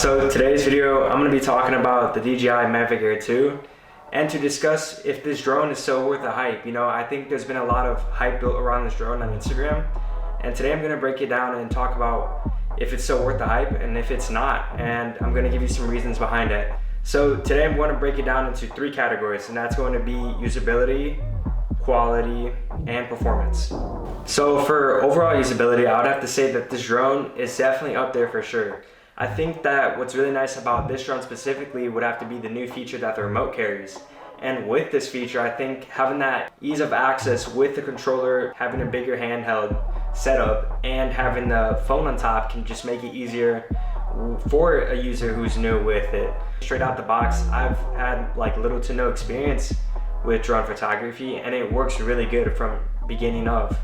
So today's video, I'm going to be talking about the DJI Mavic Air 2 and to discuss if this drone is so worth the hype. You know, I think there's been a lot of hype built around this drone on Instagram, and today I'm going to break it down and talk about if it's so worth the hype and if it's not, and I'm going to give you some reasons behind it. So today I'm going to break it down into three categories, and that's going to be usability, quality, and performance. So for overall usability, I would have to say that this drone is definitely up there for sure. I think that what's really nice about this drone specifically would have to be the new feature that the remote carries. And with this feature, I think having that ease of access with the controller, having a bigger handheld setup, and having the phone on top can just make it easier for a user who's new with it. Straight out the box, I've had like little to no experience with drone photography, and it works really good from beginning of,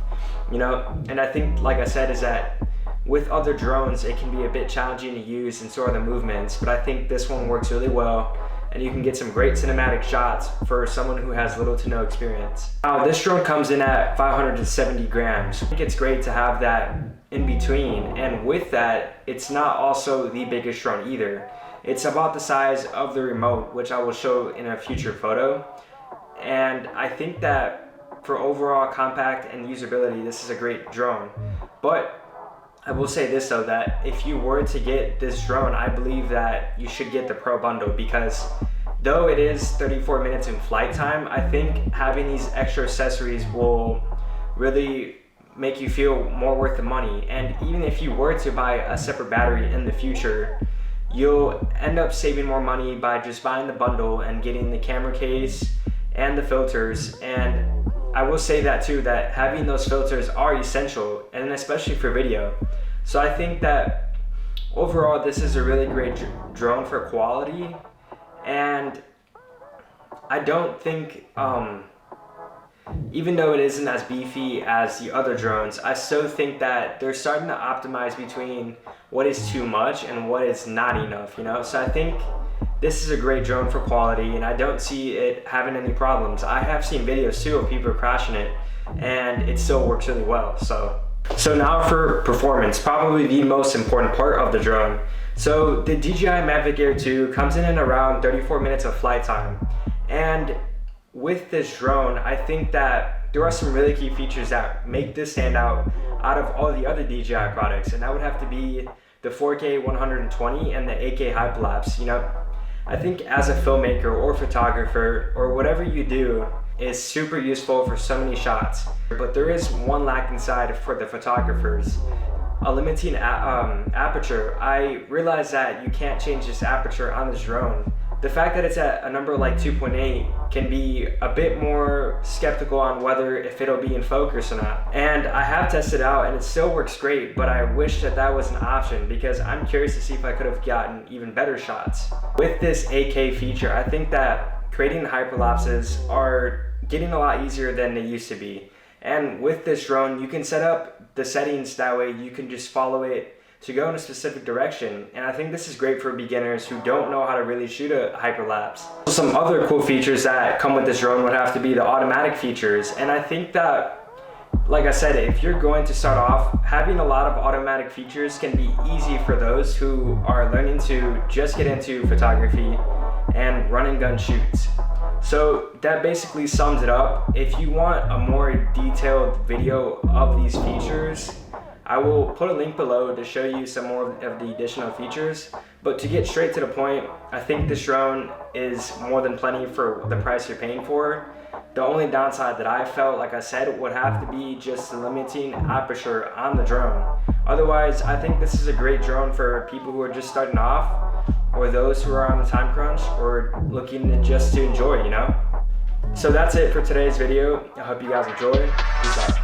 you know. And I think, like I said, is that with other drones it can be a bit challenging to use and so are the movements, but I think this one works really well and you can get some great cinematic shots for someone who has little to no experience. Now this drone comes in at 570 grams. I think it's great to have that in between, and with that it's not also the biggest drone either. It's about the size of the remote, which I will show in a future photo, and I think that for overall compact and usability this is a great drone. But I will say this though, that if you were to get this drone, I believe that you should get the Pro bundle, because though it is 34 minutes in flight time, I think having these extra accessories will really make you feel more worth the money. And even if you were to buy a separate battery in the future, you'll end up saving more money by just buying the bundle and getting the camera case and the filters. And I will say that too, that having those filters are essential, and especially for video. So I think that overall this is a really great drone for quality, and I don't think, even though it isn't as beefy as the other drones, I still think that they're starting to optimize between what is too much and what is not enough, you know. So I think this is a great drone for quality, and I don't see it having any problems. I have seen videos too of people crashing it, and it still works really well. So now for performance, probably the most important part of the drone. So the DJI Mavic Air 2 comes in around 34 minutes of flight time. And with this drone, I think that there are some really key features that make this stand out of all the other DJI products, and that would have to be the 4K 120 and the 8K hyperlapse. You know, I think as a filmmaker or photographer or whatever you do is super useful for so many shots. But there is one lacking side for the photographers, a limiting aperture. I realize that you can't change this aperture on this drone. The fact that it's at a number like 2.8 can be a bit more skeptical on whether if it'll be in focus or not. And I have tested it out and it still works great, but I wish that that was an option, because I'm curious to see if I could have gotten even better shots. With this 8K feature, I think that creating the hyperlapses are getting a lot easier than they used to be. And with this drone, you can set up the settings that way you can just follow it to go in a specific direction. And I think this is great for beginners who don't know how to really shoot a hyperlapse. Some other cool features that come with this drone would have to be the automatic features. And I think that, like I said, if you're going to start off, having a lot of automatic features can be easy for those who are learning to just get into photography and run and gun shoots. So that basically sums it up. If you want a more detailed video of these features, I will put a link below to show you some more of the additional features. But to get straight to the point, I think this drone is more than plenty for the price you're paying for. The only downside that I felt, like I said, would have to be just the limiting aperture on the drone. Otherwise, I think this is a great drone for people who are just starting off, or those who are on a time crunch, or looking to just to enjoy, you know? So that's it for today's video. I hope you guys enjoy. Peace out.